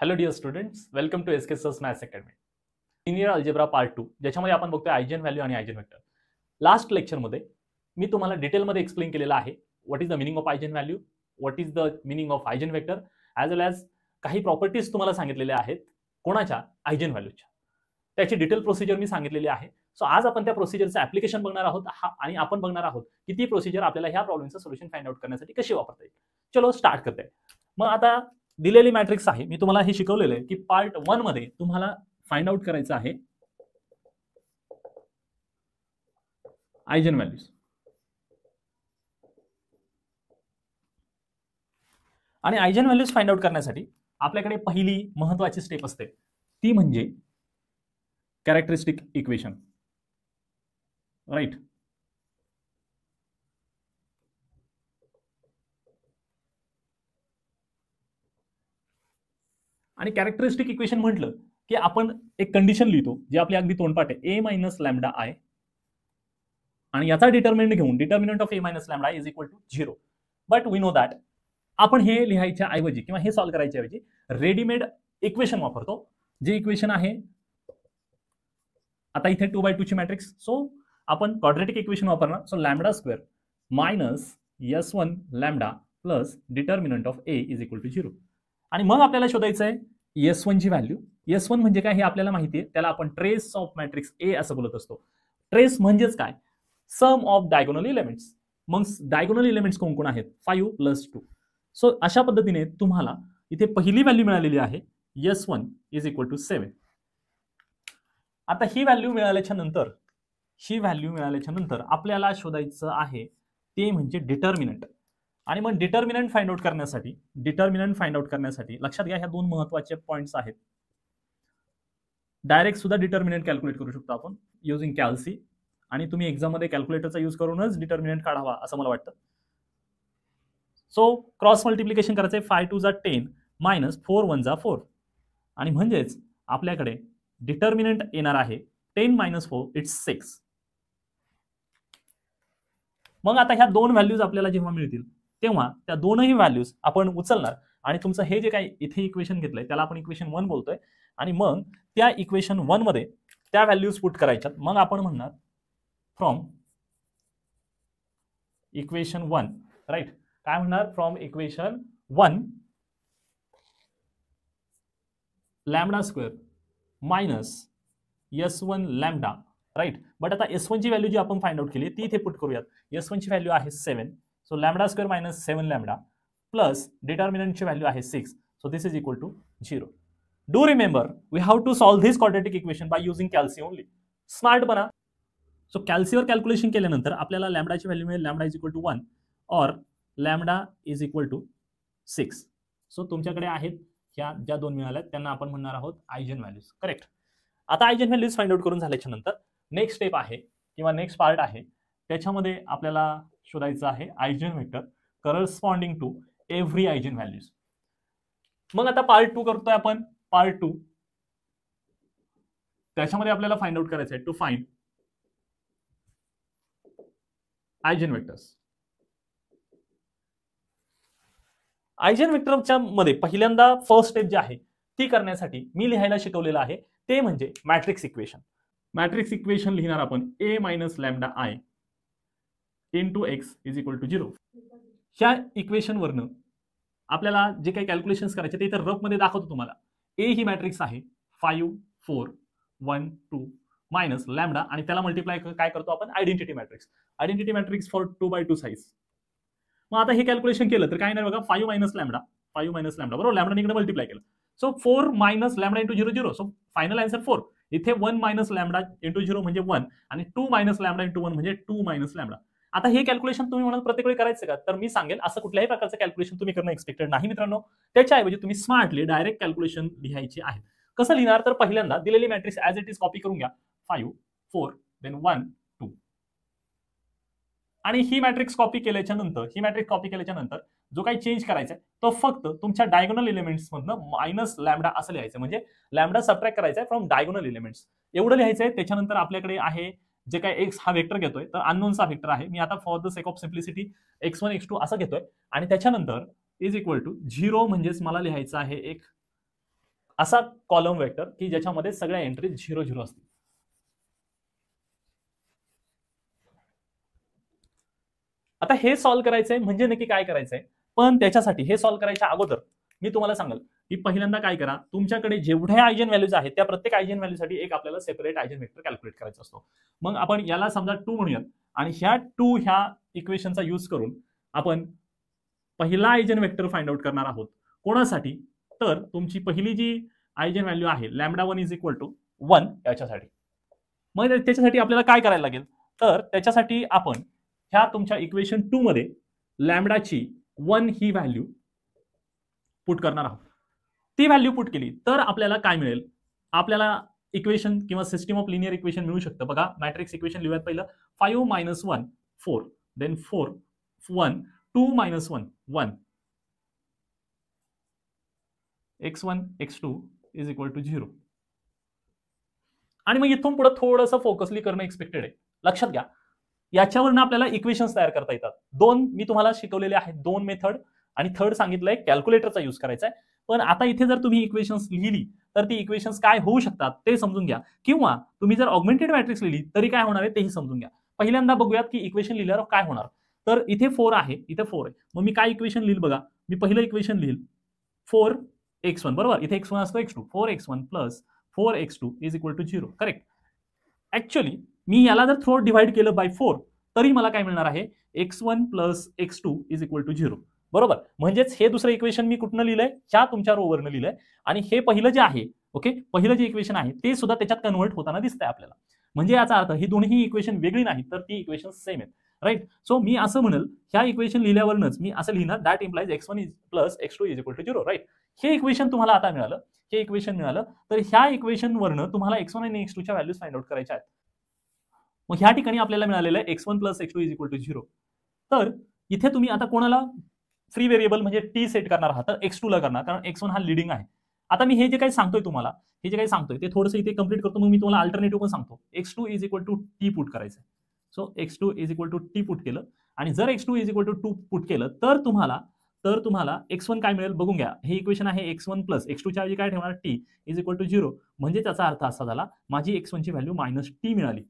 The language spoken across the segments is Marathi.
Hello dear students, welcome to SK sir's maths academy. Linear algebra part 2, ज्याच्यामध्ये आपण बघतोय आयजेन व्हॅल्यू आणि आयजेन वेक्टर. लास्ट लेक्चरमध्ये मी तुम्हाला डिटेलमध्ये एक्सप्लेन केलेलं आहे what is the meaning of eigen value, what is the meaning of eigen vector, as well as काही प्रॉपर्टीज तुम्हाला सांगितलेल्या आहेत कोणाच्या, आयजेन व्हॅल्यूच्या. त्याची डिटेल प्रोसिजर मी सांगितलेली आहे. सो आज आपण त्या प्रोसिजरचं ऍप्लिकेशन बघणार आहोत आणि आपण बघणार आहोत की ती प्रोसिजर आपल्याला ह्या प्रॉब्लेमचं सोल्युशन फाइंड आउट करण्यासाठी कशी वापरता येईल. चलो स्टार्ट करते. मग आता दिलेली मॅट्रिक्स आहे, मी तुम्हाला हे शिकवलेलं आहे की पार्ट 1 मध्ये तुम्हाला फाइंड आउट करायचं आहे आयजेन व्हॅल्यूज. आणि आयजेन व्हॅल्यूज फाइंड आउट करण्यासाठी आपल्याकडे पहिली महत्त्वाची स्टेप असते, ती म्हणजे कॅरेक्टरिस्टिक इक्वेशन. राईट. आणि कॅरेक्टरिस्टिक इक्वेशन म्हटलं की आपण एक कंडिशन लिहितो जी आपली अगदी तोंडपाठ आहे, a मायनस लॅम्डा आय, आणि याचा डिटर्मिनंट घेऊन determinant of a minus lambda is equal to 0. But we know that आपण हे लिहायच्या ऐवजी किंवा हे सॉल्व्ह करायच्या ऐवजी रेडीमेड इक्वेशन वापरतो, जे इक्वेशन आहे आता इथे 2/2 ची मॅट्रिक्स. सो आपण क्वाड्रॅटिक इक्वेशन वापरणार. So lambda square minus s1 lambda plus determinant of a is equal to 0. आणि मग आपल्याला शोधायचं आहे S1 ची व्हॅल्यू. S1 म्हणजे काय हे आपल्याला माहिती आहे, त्याला आपण ट्रेस ऑफ मॅट्रिक्स A असं बोलत असतो. ट्रेस म्हणजेच काय, सम ऑफ डायगोनल एलिमेंट्स. मग डायगोनल एलिमेंट्स कोण कोण आहेत, 5 + 2. सो अशा पद्धतीने तुम्हाला इथे पहिली व्हॅल्यू मिळालेली आहे S1 इज इक्वल टू 7. आता ही व्हॅल्यू मिळाल्याच्या नंतर आपल्याला शोधायचं आहे ते म्हणजे डिटर्मिनंट. आणि मग डिटर्मिनंट फाइंड आउट करण्यासाठी लक्षात घ्या, ह्या दोन महत्त्वाचे पॉइंट्स आहेत. डायरेक्ट सुद्धा डिटर्मिनंट कॅल्क्युलेट करू शकतो आपण युजिंग कॅल्सी, आणि तुम्ही एक्झाम मध्ये कॅल्क्युलेटरचा यूज करूनच डिटर्मिनंट काढावा असं मला वाटतं. सो क्रॉस मल्टिप्लिकेशन करायचंय, 5 2 = 10 मायनस 4 1 = 4, आणि म्हणजेच आपल्याकडे डिटर्मिनंट येणार आहे 10 - 4 इट्स 6. मग आता ह्या दोन व्हॅल्यूज आपल्याला जेव्हा मिळतील तेव्हा त्या दोनही व्हॅल्यूज आपण उचलणार, आणि तुमचं हे जे काही इथे इक्वेशन घेतलंय त्याला आपण इक्वेशन 1 बोलतोय, आणि मग त्या इक्वेशन 1 मध्ये त्या व्हॅल्यूज पुट करायच्यात. मग आपण म्हणणार फ्रॉम इक्वेशन 1, राईट. काय म्हणणार, from equation 1 lambda square minus S1 lambda, right. But आता S1 ची व्हॅल्यू जी आपण फाइंड आउट केली ती इथे पुट करूयात. S1 ची व्हॅल्यू आहे 7. So lambda square minus 7 lambda plus डिटर्मिनंटची व्हॅल्यू आहे 6. So this is equal to 0. Do remember, we have to solve this quadratic equation by using calci only. Smart बना. सो कॅल्सीवर कॅल्क्युलेशन केल्यानंतर आपल्याला लॅम्डाची व्हॅल्यू मिळेल लॅम्डा इज इक्वल टू 1 और lambda is equal to 6. So तुमच्याकडे आहेत ह्या ज्या दोन मिळाल्या त्यांना आपण म्हणणार आहोत आयजेन व्हॅल्यूज. करेक्ट. आता आयजेन व्हॅल्यूज फाइंड आउट करून झाल्याच्या नंतर नेक्स्ट स्टेप आहे किंवा नेक्स्ट पार्ट आहे, त्याच्यामध्ये आपल्याला शोधायचं आहे eigen vector corresponding to every eigen values. मग आता पार्ट 2 करतोय आपण. पार्ट 2 त्याच्यामध्ये आपल्याला फाइंड आउट करायचं आहे to find eigen vectors. Eigen वेक्टरच्या मध्ये पहिल्यांदा फर्स्ट स्टेप जी आहे ती करण्यासाठी मी लिहायला शिकवलेलं आहे ते म्हणजे मॅट्रिक्स इक्वेशन. मॅट्रिक्स इक्वेशन लिहिणार आपण a minus lambda I into x is equal to 0. ह्या इक्वेशन वरनं आपल्याला जे काही कॅल्क्युलेशन्स करायचे ते इथे रफ मध्ये दाखवतो तुम्हाला. a ही मॅट्रिक्स आहे 5 4 1 2 मायनस लॅम्डा, आणि त्याला मल्टिप्लाय काय करतो आपण, आयडेंटिटी मॅट्रिक्स फॉर 2/2 साइज. मग आता हे कॅल्क्युलेशन केलं तर काय नाही बघा, 5 मायनस लॅम्डा बरोबर, लॅम्डा इकडे मल्टिप्लाय केलं. So 4 minus lambda into 0 0. So final answer 4. इथे 1 मायनस लॅम्डा इंटू 0 म्हणजे 1, आणि 2 मायनस लॅम्डा इंटू 1 म्हणजे 2 मायनस लॅम्डा. आता हे कॅल्क्युलेशन तुम्ही म्हणाल प्रत्येक वेळी करायचं का, तर मी सांगेल असं कुठल्याही प्रकारचं कॅल्क्युलेशन तुम्ही करणं एक्सपेक्टेड नाही मित्रांनो. त्याच्याऐवजी तुम्ही स्मार्टली डायरेक्ट कॅल्क्युलेशन लिहायचे आहे. कसं लिहिणार, तर पहिल्यांदा दिलेली matrix as it is copy करून घ्या, 5 4 देन 1 2, आणि ही मॅट्रिक्स कॉपी केल्याच्या नंतर जो काही चेंज करायचा आहे तो फक्त तुमच्या डायगोनल एलिमेंट्स मधनं मायनस लॅम्डा असं लिहायचं, म्हणजे लॅम्डा सबट्रॅक्ट करायचा आहे फ्रॉम डायगोनल एलिमेंट्स, एवढं लिहायचं आहे. त्याच्यानंतर आपल्याकडे आहे जे काय एक्स हा वेक्टर घेतोय तर अननोनचा वेक्टर आहे, मी आता for the sake of simplicity x1 x2 असं घेतोय, आणि त्याच्यानंतर इज इक्वल टू 0 म्हणजेच मला लिहायचं आहे एक असा कॉलम वेक्टर की ज्याच्यामध्ये सगळ्या एंट्री 0 0 असतील. आता हे सॉल्व्ह करायचंय म्हणजे नक्की काय करायचंय, पण त्याच्यासाठी हे सॉल्व्ह करायच्या अगोदर मी तुम्हाला सांगेल की पहिल्यांदा काय करा, तुमच्याकडे जेवढ्या आयजेन व्हॅल्यूज आहेत त्या प्रत्येक आयजेन व्हॅल्यूसाठी एक आपल्याला सेपरेट आयजेन वेक्टर कॅल्क्युलेट करायचा असतो. मग आपण याला समजा 2 म्हणूयात आणि ह्या 2 ह्या इक्वेशनचा यूज करून आपण पहिला आयजेन वेक्टर फाइंड आउट करणार आहोत. कोणासाठी, तर तुमची पहिली जी आयजेन व्हॅल्यू आहे λ1 इज इक्वल टू 1 याच्यासाठी. मग त्याच्यासाठी आपल्याला काय करायला लागेल, तर त्याच्यासाठी आपण ह्या तुमच्या इक्वेशन 2 मध्ये लॅम्बडाची 1 ही व्हॅल्यू पुट करणार आहोत. ती व्हॅल्यू पुट केली तर आपल्याला काय मिळेल, आपल्याला इक्वेशन किंवा सिस्टीम ऑफ लिनियर इक्वेशन मिळू शकतं. बघा मॅट्रिक्स इक्वेशन लिहूयात. पहिलं 5 - 1 4, then 4 1 2 - 1 1, x1 x2 is equal to 0. आणि मग इथून पुढे थोडंसं फोकसली करणं एक्सपेक्टेड आहे. लक्षात घ्या, याच्यावरून आपल्याला इक्वेशन्स तयार करता येतात. 2 मी तुम्हाला शिकवलेले आहेत, 2 मेथड, आणि थर्ड सांगितलंय कॅल्क्युलेटरचा यूज करायचा आहे. पण आता इथे जर तुम्ही इक्वेशन्स लिहिली तर ती इक्वेशन्स काय होऊ शकतात ते समजून घ्या, किंवा तुम्ही जर ऑगमेंटेड मॅट्रिक्स लिहिली तरी काय होणार आहे तेही समजून घ्या. पहिल्यांदा बघूयात की इक्वेशन लिहिल्यावर काय होणार. तर इथे 4 आहे, इथे 4 आहे. मग मी काय इक्वेशन लिहिल बघा, मी पहिलं इक्वेशन लिहिल 4x1, बरोबर. इथे x1 असतो x2, 4x1 plus 4x2 is equal to 0. Correct. Actually मी याला जर थोडं डिवाइड केलं बाय 4 तरी मला काय मिळणार आहे, x1 plus x2 is equal to 0. बरोबर. म्हणजेच हे दुसरं इक्वेशन मी कुठनं लिहिलंय, ह्या तुमच्या रोवरनं लिहिलंय, आणि हे पहिलं जे आहे, ओके, पहिलं जे इक्वेशन आहे ते सुद्धा त्याच्यात कन्वर्ट होताना दिसतंय आपल्याला. म्हणजे याचा अर्थ ही दोन्ही इक्वेशन वेगळी नाही तर ती इक्वेशन सेम आहेत. राईट. सो मी असं म्हणेल, ह्या इक्वेशन लिहिल्यावरच मी असं लिहिणार that implies x1 plus x2 is equal to 0. Right. हे इक्वेशन तुम्हाला आता मिळालं, हे इक्वेशन मिळालं. तर ह्या इक्वेशन वरनं तुम्हाला x1 आणि x2 च्या व्हॅल्यूज फाइंड आउट करायच्या आहेत. मग ह्या ठिकाणी आपल्याला मिळालेलं आहे x1 plus x2 is equal to 0. तर इथे तुम्ही आता कोणाला फ्री व्हेरिएबल म्हणजे टी सेट करणार आहात, तर x2 ला करणार, कारण x1 हा लीडिंग आहे. आता मी हे जे काही सांगतोय तुम्हाला, हे जे काही सांगतोय ते थोडंसं इथे कंप्लीट करतो, मग मी तुम्हाला अल्टरनेटिव्ह पण सांगतो. x2 is equal to T put करायचं. So x2 is equal to T put केलं, आणि जर x2 is equal to 2 put केलं तर तुम्हाला x1 काय मिळेल बघून घ्या. हे इक्वेशन आहे x1 प्लस x2 च्या ऐवजी काय ठेवणार, t इज इक्वल टू 0. म्हणजे त्याचा अर्थ असा झाला, माझी x1 ची व्हॅल्यू मायनस टी मिळाली.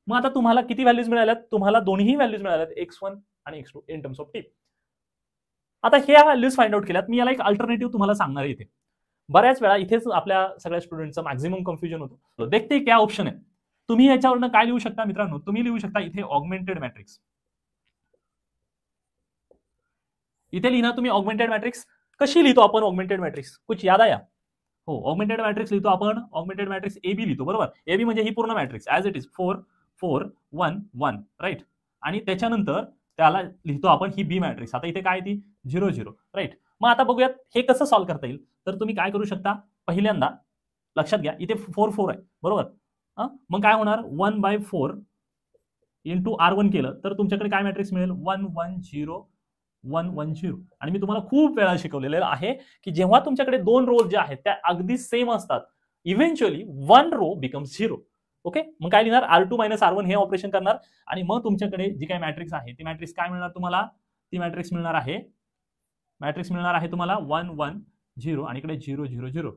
मग आता तुम्हाला किती व्हॅल्यूज मिळाल्यात, तुम्हाला दोन्ही व्हॅल्यूज मिळाल्यात x1 आणि x2 in terms of T. आता ह्या व्हॅल्यूज फाइंड आउट केल्यात. मी याला एक अल्टरनेटिव्ह तुम्हाला सांगणार आहे. इथे बऱ्याच वेळा इथेच आपल्या सगळ्या स्टुडंटचं मॅक्झिमम कन्फ्युजन होतं. देखते क्या ऑप्शन आहे. तुम्ही याच्यावरनं काय लिहू शकता मित्रांनो, तुम्ही लिहू शकता इथे ऑगमेंटेड मॅट्रिक्स. इथे लिहिना तुम्ही ऑगमेंटेड मॅट्रिक्स. कशी लिहितो आपण ऑगमेंटेड मॅट्रिक्स, कुछ याद आया? हो, ऑगमेंटेड मॅट्रिक्स लिहितो आपण. ऑगमेंटेड मॅट्रिक्स एबी लिहितो, बरोबर. एबी म्हणजे ही पूर्ण matrix as it is 4 4 1 1. Right. आणि त्याच्यानंतर त्याला लिहितो आपण ही बी मॅट्रिक्स. आता इथे काय ती 0 0. राईट. मग आता बघूयात हे कसं सॉल्व्ह करता येईल. तर तुम्ही काय करू शकता, पहिल्यांदा लक्षात घ्या इथे 4 4 आहे, बरोबर. मग काय होणार, 1/4 इंटू R1 केलं तर तुमच्याकडे काय मॅट्रिक्स मिळेल, 1 1 0 1 1 0. आणि मी तुम्हाला खूप वेळा शिकवलेलं आहे की जेव्हा तुमच्याकडे 2 रोज ज्या आहेत त्या अगदी सेम असतात, इव्हेंच्युअली 1 रो बिकम्स 0. ओके. मग काय लिहिणार, R2 मायनस R1 हे ऑपरेशन करणार, आणि मग तुमच्याकडे जी काही मॅट्रिक्स आहे ती मॅट्रिक्स काय मिळणार तुम्हाला, ती मॅट्रिक्स मिळणार आहे तुम्हाला 1 1 0 आणि इकडे 0 0 0.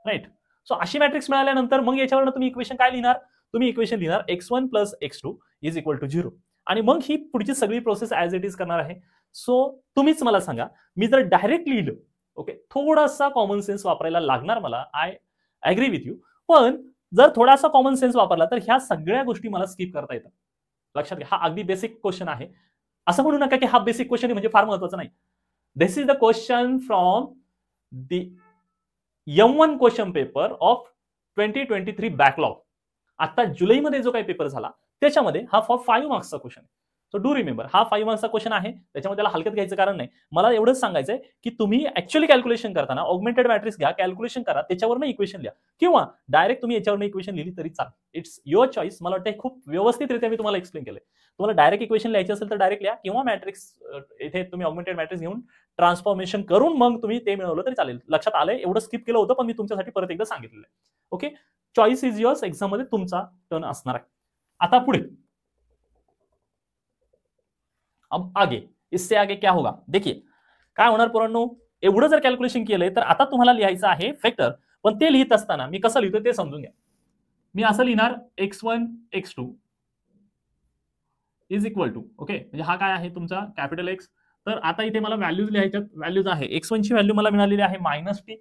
राईट. सो अशी मॅट्रिक्स मिळाल्यानंतर मग याच्यावरनं तुम्ही इक्वेशन काय लिहिणार, तुम्ही इक्वेशन लिहिणार x1 plus x2 is equal to 0. आणि मग ही पुढची सगळी प्रोसेस ऍज इट इज करणार आहे. सो तुम्हीच मला सांगा, मी जर डायरेक्ट लिहिलं, ओके, थोडासा कॉमन सेन्स वापरायला लागणार मला, आय ऍग्री विथ यू. पण जर थोडासा कॉमन सेन्स वापरला तर ह्या सगळ्या गोष्टी मला स्किप करता येतात. लक्षात घ्या, हा अगदी बेसिक क्वेश्चन आहे. असं म्हणू नका की हा बेसिक क्वेश्चन म्हणजे फार महत्वाचा नाही. This is the question from the M1 question paper of 2023 backlog. आता जुलैमध्ये जो काही पेपर झाला त्याच्यामध्ये हा 5 मार्क्सचा क्वेश्चन आहे. सो डू रिमेंबर, हा 5 मार्क्सचा क्वेश्चन आहे, त्याच्यामध्ये त्याला हलक्यात घ्यायचं कारण नाही. मला एवढंच सांगायचंय की तुम्ही ऍक्च्युअली कॅल्क्युलेशन करताना ऑगमेंटेड मॅट्रिक्स घ्या, कॅल्क्युलेशन करा, त्याच्यावरनं इक्वेशन लिहा, किंवा डायरेक्ट तुम्ही याच्यावरनं इक्वेशन लिहिली तरी चालेल. It's your choice. मला वाटतं खूप व्यवस्थितरित्या मी तुम्हाला एक्सप्लेन केलंय. तुम्हाला डायरेक्ट इक्वेशन लिहायची असेल तर डायरेक्ट लिहा, किंवा मॅट्रिक्स इथे तुम्ही ऑगमेंटेड मॅट्रिक्स घेऊन ट्रान्सफॉर्मेशन करून मग तुम्ही ते मिळवलं तरी चालेल. लक्षात आलंय, एवढं स्किप केलं होतं पण मी तुमच्यासाठी परत एकदा सांगितलेलं आहे. Okay. Choice is yours. Exam मध्ये तुमचा टर्न असणार आहे. आता पुढे, अब आगे, इससे आगे क्या होगा, देखिए काय होणार पोरांनो, एवढं जर कॅल्क्युलेशन केलंय तर आता तुम्हाला लिहायचं आहे वेक्टर, पण ते लिहित असताना मी कसं लिहितो ते समजून घ्या. मी असं लिहिणार x1 x2 is equal to, okay, म्हणजे हा काय आहे तुमचा कॅपिटल एक्स. तर आता इथे मला व्हॅल्यूज लिहायच्यात. व्हॅल्यूज आहे x1 ची व्हॅल्यू मला मिळालेली आहे -t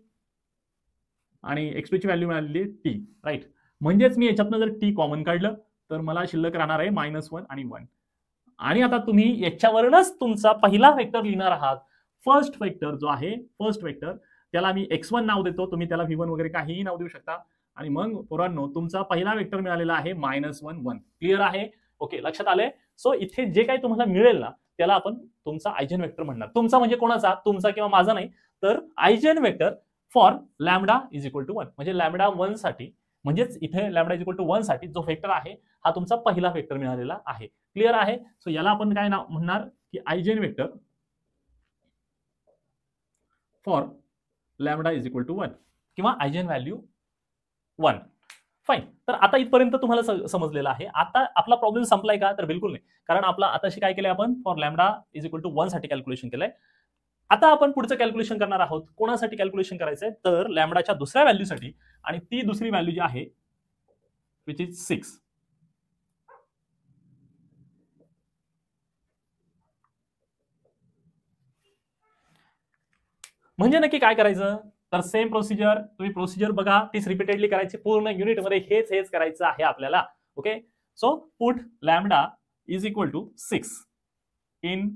आणि x2 ची व्हॅल्यू मिळालेली आहे t, राईट. म्हणजेच मी याच्यातनं जर t कॉमन काढलं तर मला शिल्लक राहणार आहे -1 आणि 1. आणि आता तुम्ही याच्यावरूनच तुमचा पहिला वेक्टर लिहिणार आहात. फर्स्ट वेक्टर जो आहे, फर्स्ट वेक्टर त्याला मी x1 नाव देतो, तुम्ही त्याला v1 वगैरे काहीही नाव देऊ शकता. आणि मग पोरांनो तुमचा पहिला वेक्टर मिळालेला आहे -1 1. क्लिअर आहे? ओके, लक्षात आलंय? सो इथे जे काही तुम्हाला मिळेल ना त्याला आपण तुमचा आयजेन वेक्टर म्हणणार. तुमचा म्हणजे कोणाचा? तुमचा किंवा माझा नाही, तर eigen vector for lambda is equal to 1, म्हणजे लॅम्बडा 1 साठी, म्हणजेच इथे लॅम्बडा इज इक्वल टू 1 साठी जो वेक्टर आहे हा तुमचा पहिला वेक्टर मिळालेला आहे. क्लिअर आहे? सो याला आपण काय नाव म्हणणार की eigen vector for lambda is equal to 1 किंवा आयजेन व्हॅल्यू 1. फाईन. तर आता इथपर्यंत तुम्हाला समजलेलं आहे. आता आपला प्रॉब्लेम संपलाय का? तर बिलकुल नाही, कारण आपला आताशी काय केलंय आपण for lambda is equal to 1 साठी कॅल्क्युलेशन केलंय. आता आपण पुढचं कॅल्क्युलेशन करणार आहोत. कोणासाठी कॅल्क्युलेशन करायचंय? तर लॅम्बडाच्या दुसऱ्या व्हॅल्यूसाठी, आणि ती दुसरी व्हॅल्यू जी आहे विच इज 6. म्हणजे नक्की काय करायचं? तर सेम प्रोसिजर, तुम्ही प्रोसिजर बघा, तीच रिपीटेडली करायची पूर्ण युनिटमध्ये, हेच करायचं आहे आपल्याला. Okay, so put lambda is equal to 6 in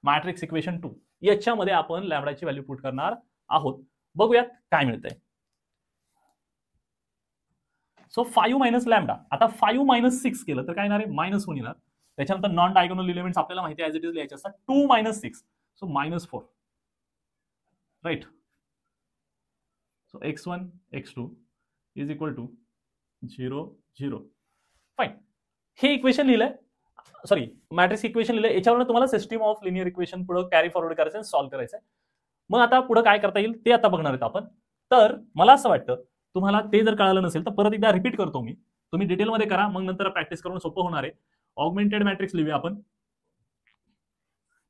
matrix equation 2. याच्यामध्ये आपण लॅम्बडाची व्हॅल्यू पुट करणार आहोत. बघूयात काय मिळतंय. सो 5 मायनस लॅम्बडा, आता 5 मायनस 6 केलं तर काय येणार आहे? -1 येणार. त्याच्यानंतर नॉन डायगोनल एलिमेंट्स आपल्याला माहिती आहे, ऍज इट इज लिहायचे असतात. 2 minus 6, so -4, right. So x1 x2 is equal to 0 0. Fine. हे इक्वेशन लिहिलंय, सॉरी मॅट्रिक्स इक्वेशन लिहिलंय. याच्यावरून तुम्हाला सिस्टम ऑफ लिनियर इक्वेशन पुढे कॅरी फॉरवर्ड करायचं आणि सॉल्व्ह करायचं. मग आता पुढे काय करता येईल ते आता बघणार आहेत आपण. तर मला असं वाटतं तुम्हाला ते जर कळालं नसेल तर परत एकदा रिपीट करतो मी, तुम्ही डिटेलमध्ये करा, मग नंतर प्रॅक्टिस करून सोपं होणार आहे. ऑगमेंटेड मॅट्रिक्स लिहूया आपण.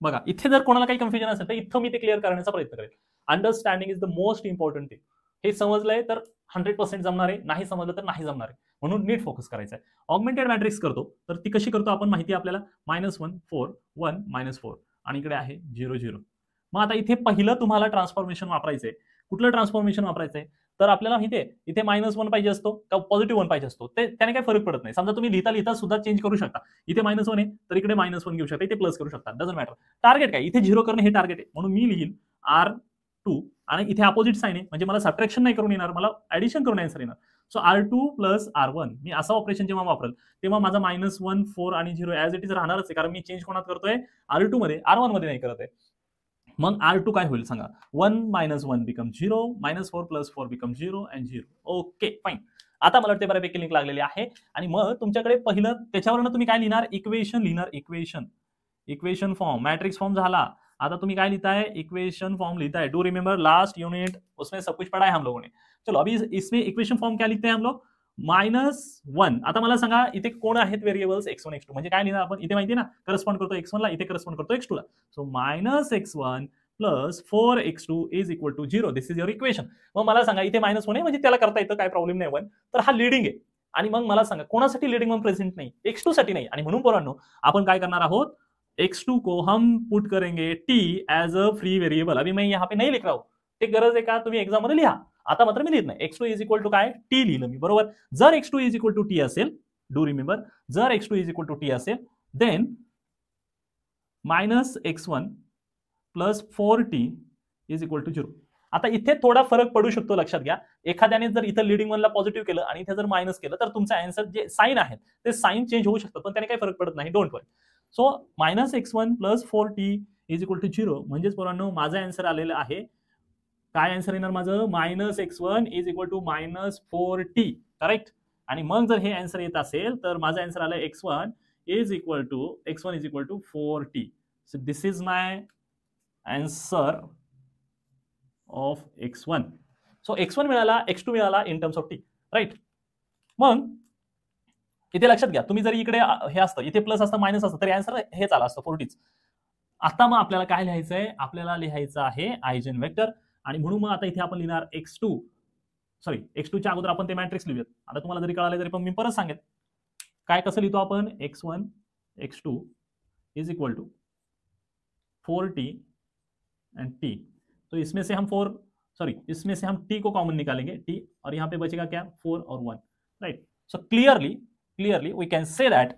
बघा, इथे जर कोणाला काही कन्फ्युजन असेल तर इथं मी ते क्लिअर करण्याचा प्रयत्न करेल. Understanding is the most important thing. हे समजलंय तर 100% जमणार आहे, नाही समजलं तर नाही जमणार आहे, म्हणून नीट फोकस करायचा आहे. ऑगमेंटेड मॅट्रिक्स करतो तर ती कशी करतो आपण माहिती आहे आपल्याला. -1 4 1 -4 आणि इकडे आहे 0 0. मग आता इथे पहिलं तुम्हाला ट्रान्सफॉर्मेशन वापरायचंय. कुठलं ट्रान्सफॉर्मेशन वापरायचंय? तर आपल्याला माहिती आहे इथे -1 पाहिजे असतो का पॉझिटिव्ह 1 पाहिजे असतो, त्याने काही फरक पडत नाही. समजा तुम्ही लिहिता लिहिता सुद्धा चेंज करू शकता. इथे -1 आहे तर इकडे -1 घेऊ शकता, इथे प्लस करू शकता, डझंट मॅटर. टार्गेट काय? इथे 0 करणं हे टार्गेट आहे, म्हणून मी लिहीन R2 आणि इथे अपोजिट साइन आहे, म्हणजे मला सबट्रॅक्शन नाही करून येणार, मला ऍडिशन करून आन्सर येणार. सो R2 प्लस R1, मी असं ऑपरेशन जेव्हा वापरेल तेव्हा माझा -1 4 आणि 0 ऍज इट इज राहणारच आहे, कारण मी चेंज कोणात करतोय? R2 मध्ये, R1 मध्ये नाही करत आहे. मग R2 काय होईल सांगा? 1 - 1 become 0, -4 + 4 become 0 and 0. Okay, fine. आता मला वाटते बऱ्यापैकी लिंक लागलेली आहे. आणि मग तुमच्याकडे पहिलं त्याच्यावरनं तुम्ही काय लिहिणार? इक्वेशन लिहिणार. इक्वेशन फॉर्म, मॅट्रिक्स फॉर्म झाला. आता तुम्ही काय लिहिताय? इक्वेशन फॉर्म लिहिताय. डू रिमेंबर लास्ट यूनिट उसमें सब कुछ पढ़ा है हम लोगों ने. चलो अभी इसमें इक्वेशन फॉर्म क्या लिखते हैं हम लोग? -1. आता मला सांगा इथे कोण आहेत व्हेरिएबल्स? x1 x2. म्हणजे काय लिहिणार आपण? इथे माहिती आहे ना, करस्पॉन्ड करतो x1 ला, इथे करस्पॉन्ड करतो x2 ला. So -x1 + 4x2 is equal to 0. This is your equation. मग मला सांगा इथे -1 आहे, म्हणजे त्याला करता येतं, काय प्रॉब्लेम नाही 1. तर हा लीडिंग आहे. आणि मग मला सांगा कोणासाठी लीडिंग वन प्रेझेंट नाही? x2 साठी नाही. आणि म्हणून पोरांनो आपण काय करणार आहोत? x2 को हम पुट करेंगे t as a free variable. अभी मैं यहाँ पे नहीं लिख रहा हूं, ते गरज आहे का? तुम्ही एक्झाम मध्ये लिहा. आता मात्र मी लिहित नाही. x2 इज इक्वल टू काय? t लिहिलं मी, बरोबर. जर x2 is equal to t असेल, डू रिमेंबर, जर x2 is equal to t असेल, then -x1 + 4t is equal to 0. आता इथे थोडा फरक पडू शकतो, लक्षात घ्या. एखाद्याने जर इथं लीडिंग वनला पॉझिटिव्ह केलं आणि इथे जर मायनस केलं तर तुमचा आन्सर जे साइन आहेत ते साइन चेंज होऊ शकतात, पण त्याने काही फरक पडत नाही, don't worry. So -x1 + 4t is equal to 0. म्हणजेच पोरांनो माझं आन्सर आलेलं आहे. काय आन्सर येणार माझं? -x1 is equal to -4t, correct. आणि मग जर हे आन्सर येत असेल तर माझं आन्सर आलं x1 is equal to 4t. So this is my answer of x1. So x1 मिळाला, x2 मिळाला in terms of t, right. मग इथे लक्षात घ्या, तुम्ही जरी इकडे हे असतं, इथे प्लस असतं, मायनस असतं, तरी आन्सर हेच आला असतं 4t. आता मग आपल्याला काय लिहायचं आहे, आपल्याला लिहायचं आहे आयजेन वेक्टर, आणि म्हणून मग आता इथे आपण लिहिणार x2 च्या अगोदर आपण ते मॅट्रिक्स लिहूयात. आता तुम्हाला जरी कळालं तरी पण मी परत सांगेन काय कसं लिहितो आपण, x1 x2 is equal to 4t and t. तो इसमें से हम t को कॉमन निकालेंगे, t, और यहाँ पे बचेगा क्या, 4 और 1, right. So clearly we can say that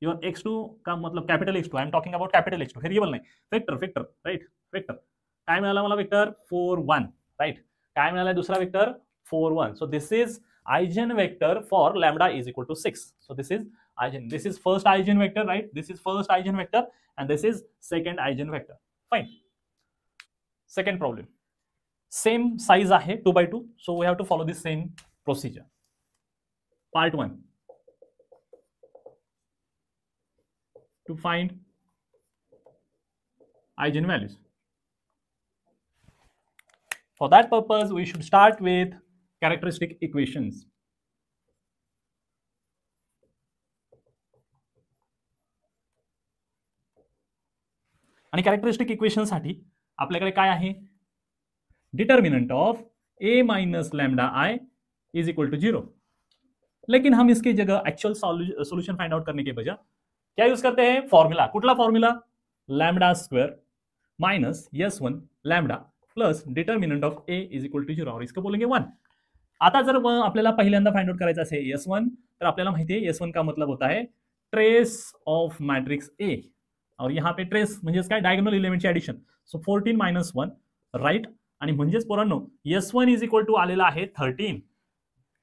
your x2 का मतलब capital x2, I am talking about capital x2, variable नहीं, वेक्टर, राइट. वेक्टर काय मिळाला मला, वेक्टर 4 1, राइट. काय मिळाला दुसरा vector 4 1. So this is eigen vector for lambda is equal to 6. So this is first eigen vector, right. This is first eigen vector and this is second eigen vector. Fine. Second problem, same size आहे 2 by 2, so we have to follow the same procedure. Part 1, to find eigenvalues. For that purpose we should start with characteristic equations. आणि कॅरेक्टरिस्टिक इक्वेशन साठी आपल्याकडे काय आहे, determinant of a minus lambda i is equal to 0. लेकिन हम इसकी जगह एक्चुअल सॉल्यूशन फाइंड आउट करने के बजाय क्या यूज करते हैं, फॉर्मूला. कुठला formula, lambda square minus s1 lambda plus determinant of a is equal to 0, और इसको बोलेंगे 1. आता जर आपल्याला पहिल्यांदा फाइंड आउट करायचं असेल s1, तर आपल्याला माहिती आहे s1 का मतलब होता है ट्रेस ऑफ मैट्रिक्स a, और यहाँ पे ट्रेस म्हणजेच काय, डायगोनल एलिमेंटची ऍडिशन. So 14 minus 1, right. आणि म्हणजेच पोरांनो s1 इज इक्वल टू आलेला आहे 13.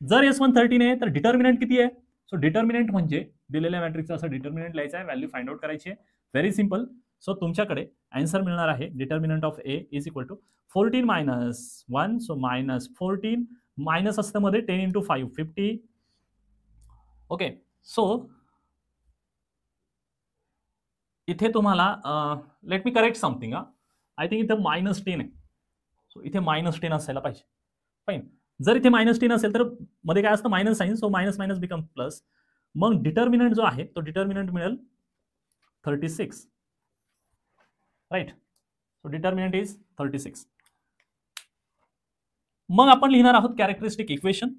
जर s1 13 आहे तर डिटर्मिनंट किती आहे, सो डिटर्मिनंट म्हणजे दिलेल्या मॅट्रिक्सचा असं डिटर्मिनंट लिहायचं आहे, व्हॅल्यू फाइंड आउट करायची आहे. Very simple. सो तुमच्याकडे आन्सर मिळणार आहे determinant of a is equal to 14 minus 1, so minus 14, minus असतं मध्ये 10 इंटू 5 50. ओके, सो इथे तुम्हाला let me correct something, I think इथे -10 आहे, सो इथे -10 असायला पाहिजे. फाईन. जर इथे -10 असेल तर मध्ये काय असतं, minus sign, so minus minus become plus. मग डिटर्मिनंट जो आहे तो डिटर्मिनंट मिळेल 36, राइट. So determinant is 36. मग आपण लिहिणार आहोत characteristic equation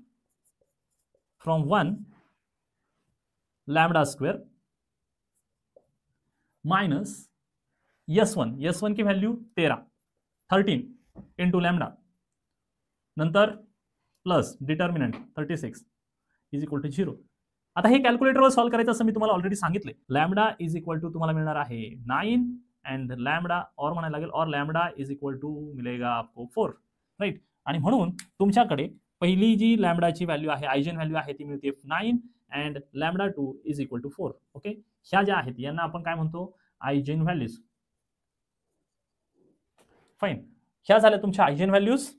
from 1 lambda square minus s1 की वैल्यू 13 इंटू लैम्डा, नंतर plus determinant 36 is equal to 0. आता हे कॅल्क्युलेटरवर सॉल्व करायचं असं मी तुम्हाला ऑलरेडी सांगितले. लैम्डा इज इक्वल टू तुम्हाला मिळणार आहे 9 एंड लैम्डा और म्हणायला लागेल, और लैम्डा इज इक्वल टू मिलेगा आपको 4, राइट. आणि म्हणून तुमच्याकडे पहिली जी लैम्डाची व्हॅल्यू आहे, आयजेन व्हॅल्यू आहे, ती मिळते 9 and lambda 2 is equal to 4. Okay, ह्या ज्या आहेत यांना आपण काय म्हणतो, आयजेन व्हॅल्यूज. फाईन. ह्या झाल्या तुमच्या आयजेन व्हॅल्यूज.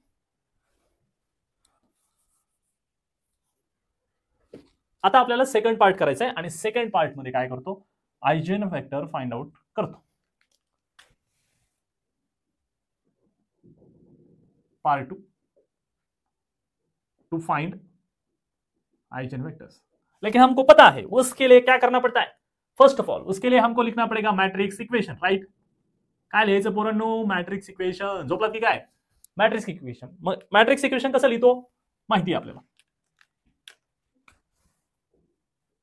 आता आपल्याला सेकंड पार्ट करायचा आहे, आणि सेकंड पार्ट मध्ये काय करतो, आयजेन वेक्टर फाइंड आउट करतो. Part 2, to find eigen vectors. लेकिन हमको पता है उसके लिए क्या करना पड़ता है, फर्स्ट ऑफ ऑल उसके लिए हमको लिखना पड़ेगा मैट्रिक्स इक्वेशन, राइट. काय लिहायचं पोरांनो, मॅट्रिक्स इक्वेशन. झोपला की काय, मॅट्रिक्स इक्वेशन. मग मॅट्रिक्स इक्वेशन कसं लिहितो माहिती आहे आपल्याला,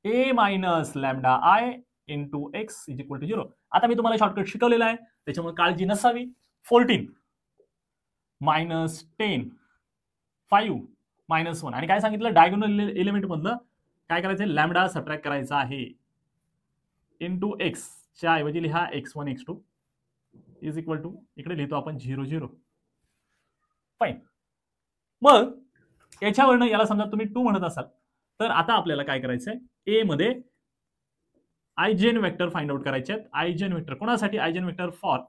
a minus lambda i into x is equal to 0. आता मी तुम्हाला शॉर्टकट शिकवलेला आहे, त्याच्यामुळे काळजी नसावी. 14 मायनस 10 5 मायनस 1, आणि काय सांगितलं, डायगोनल एलिमेंट मधलं काय करायचं, लैम्डा सबट्रॅक्ट करायचा आहे, इंटू x च्या ऐवजी लिहा x1 x2 is equal to, इकडे लिहितो आपण 0 0. फाईन. मग याच्यावरनं याला समजा तुम्ही 2 म्हणत असाल, तर आता आपल्याला काय करायचंय, ए मध्ये आयजेन वेक्टर फाइंड आउट करायचे आहेत. आयजेन वेक्टर कोणासाठी, eigen vector for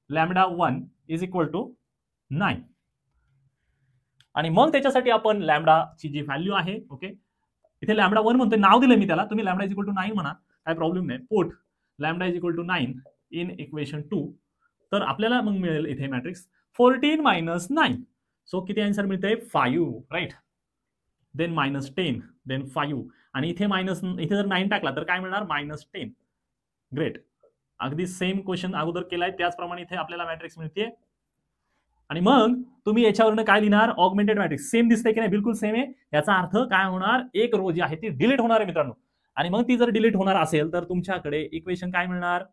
lambda 1 is equal to 9. आणि मग त्याच्यासाठी आपण लॅम्डाची जी व्हॅल्यू आहे, ओके, इथे लैम्डा 1 म्हणतोय, नाव दिलं मी त्याला, तुम्ही लैम्डा इज इक्वल टू 9 म्हणा, काय प्रॉब्लेम नाही. Put lambda is equal to 9 in equation 2. तर आपल्याला मग मिळेल इथे मॅट्रिक्स 14 मायनस 9. सो किती आन्सर मिळते, 5, राइट. देन मायनस 10, देन 5, आणि इथे मायनस, इथे जर 9 टाकला तर काय मिळणार, -10. ग्रेट. अगदी सेम क्वेश्चन अगोदर केलाय त्याचप्रमाणे इथे आपल्याला मॅट्रिक्स मिळते. आणि मग तुम्ही याच्यावरनं काय लिहिणार, ऑगमेंटेड मॅट्रिक्स. सेम दिसते की नाही, बिलकुल सेम आहे. याचा अर्थ काय होणार, एक रो जी आहे ती डिलीट होणार आहे मित्रांनो. आणि मग ती जर डिलीट होणार असेल तर तुमच्याकडे इक्वेशन काय मिळणार,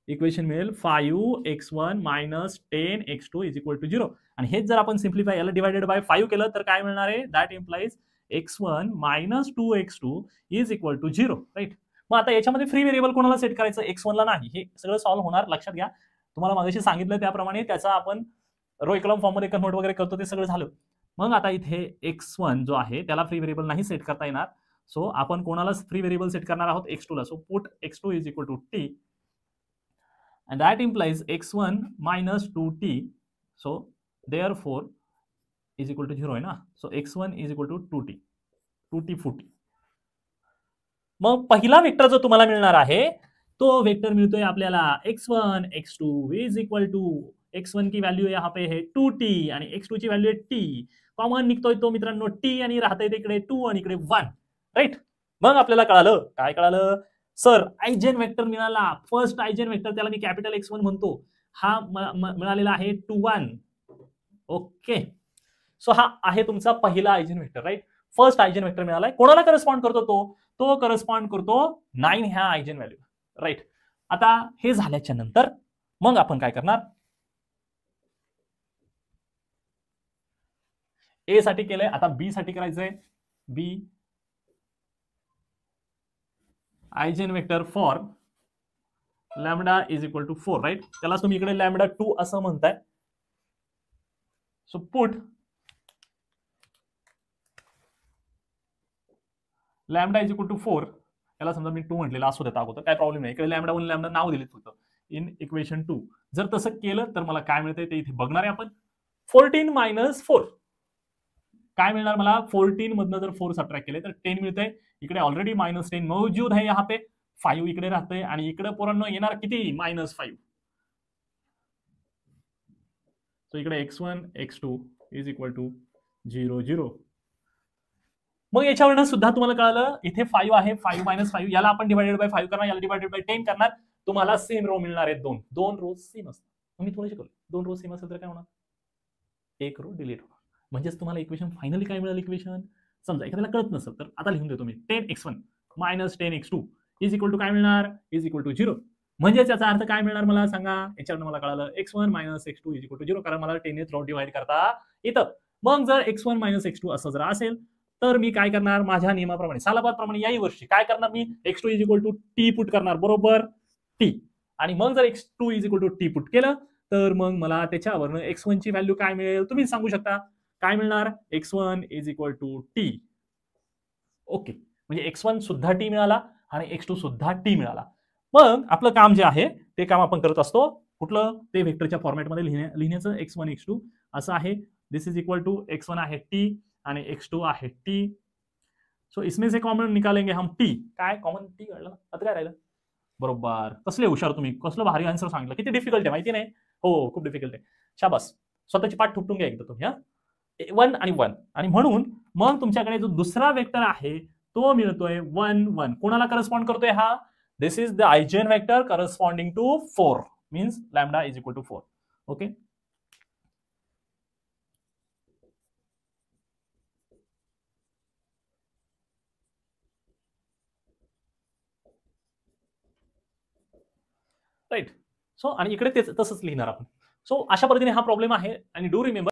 इक्वेशन मिळेल 5x1 - 10x2 = 0. आणि हेच जर आपण सिम्प्लिफाय याला डिवाइडेड बाय 5 केलं तर काय मिळणार आहे, that implies x1 - 2x2 = 0. Right. मग आता याच्यामध्ये फ्री व्हेरिएबल कोणाला सेट करायचं, x1 ला नाही. हे सगळं सॉल्व्ह होणार, लक्षात घ्या. तुम्हाला मागाशी सांगितलं त्याप्रमाणे त्याचा आपण रो इकॉलम फॉर्म मध्ये कन्वर्ट वगैरे करतो, ते सगळं झालं. मग आता इथे x1 जो आहे त्याला फ्री व्हेरिएबल नाही सेट करता येणार. सो आपण कोणाला फ्री व्हेरिएबल सेट करणार आहोत, x2 ला. So put x2 = t and that implies x1 - 2t. so therefore is equal to 0 आहे ना. so x1 = 2t 40. मग पहिला वेक्टर जो तुम्हाला मिळणार आहे तो वेक्टर मिळतोय आपल्याला x1 x2 = x1 की वैल्यू यहाँ पे है 2t आणि x2 ची वैल्यू आहे t. कॉमन निघतोय तो मित्रांनो t आणि राहतंय इकडे 2 आणि इकडे 1. राईट. मग आपल्याला कळालं, काय कळालं, सर आयजेन वेक्टर मिळाला. फर्स्ट आयजेन वेक्टर, त्याला मी कॅपिटल X1 म्हणतो, हा मिळालेला आहे 2 1. ओके. सो हा आहे तुमचा पहिला eigen vector. Right. First eigen vector मिळालाय. कोणाला करस्पॉन्ड करतो तो करस्पॉन्ड करतो 9 ह्या आयजेन व्हॅल्यू. राईट. आता हे झाल्याच्या नंतर मग आपण काय करणार, ए साठी केलंय, आता बी साठी करायचंय. बी eigen vector for lambda = 4. Right. त्याला तुम्ही इकडे लॅम्बडा 2 असं म्हणताय. So put lambda = 4. याला समजा मी 2 म्हटलेला असू देता अगोदर, काय प्रॉब्लेम नाही. इकडे लॅम्बडा 1 लॅम्बडा नाव दिले फक्त इन इक्वेशन 2. जर तसं केलं तर मला काय मिळतंय ते इथे बघणार आहे आपण. 14 - 4 काय मिळणार मला, 14 मधनं जर 4 सबट्रॅक्ट केले तर 10 मिळतंय. इकडे ऑलरेडी -10 मौजूद है यहाँ पे. 5 इकडे राहतंय आणि इकडे पोरांनो येणार किती, -5. सो इकडे x1 x2 = 0 0. मग याच्यावरनं सुद्धा तुम्हाला कळालं, इथे 5 आहे, 5 - 5 याला आपण डिवाइडेड बाय 5 करणार, याला डिवाइडेड बाय 10 करणार. तुम्हाला सेम रो मिळणार आहेत, दोन रो सेम असतात. मी थोडे शिकवलं, 2 रो सेम असेल तर काय होणार, एक रो डिलीट होणार. म्हणजेच तुम्हाला इक्वेशन फायनली काय मिळालं, इक्वेशन समजा एखाद्याला कळत नसेल तर आता लिहून देतो मी. 10x1 - 10x2 = काय मिळणार, = 0. म्हणजेच याचा अर्थ काय मिळणार मला सांगा, याच्यावर मला कळालं x1 - x2 = 0, कारण मला 10 ने रो डिवाइड करता येतं. मग जर x1 - x2 असं जर असेल तर मी काय करणार, माझ्या नियमाप्रमाणे सालाबादप्रमाणे याही वर्षी काय करणार, मी x2 = t पुट करणार, बरोबर t. आणि मग जर x2 = t पुट केलं तर मग मला त्याच्यावरनं x1 ची व्हॅल्यू काय मिळेल तुम्ही सांगू शकता. काय मिळणार, x1 = t. ओके. म्हणजे x1 सुद्धा t मिळाला आणि x2 सुद्धा t मिळाला. मग आपलं काम जे आहे ते काम आपण करत असतो, कुठलं, ते वेक्टरच्या फॉर्मॅटमध्ये लिहिण्याचं. x1 x2 असं आहे. दिस इज इक्वल टू x1 आहे t आणि x2 आहे t. सो इसमें से कॉमन निकालेंगे हम t. काय कॉमन t कळलं, आता काय राहिलं, बरोबर. कसले हुशार तुम्ही, कसलं भारी आन्सर सांगितलं. किती डिफिकल्ट आहे माहिती नाही, हो खूप डिफिकल्ट आहे. शाबास, स्वतःची पाठ ठुकटून घ्या एकदा तुम्ही. 1 आणि 1. आणि म्हणून मग तुमच्याकडे जो दुसरा वेक्टर आहे तो मिळतोय 1 1. कोणाला करस्पॉन्ड करतोय हा, this is the eigen vector corresponding to 4, means lambda = 4. Okay. Right. So आणि इकडे तसंच लिहिणार आपण. सो अशा पद्धतीने हा प्रॉब्लेम आहे. आणि डू रिमेंबर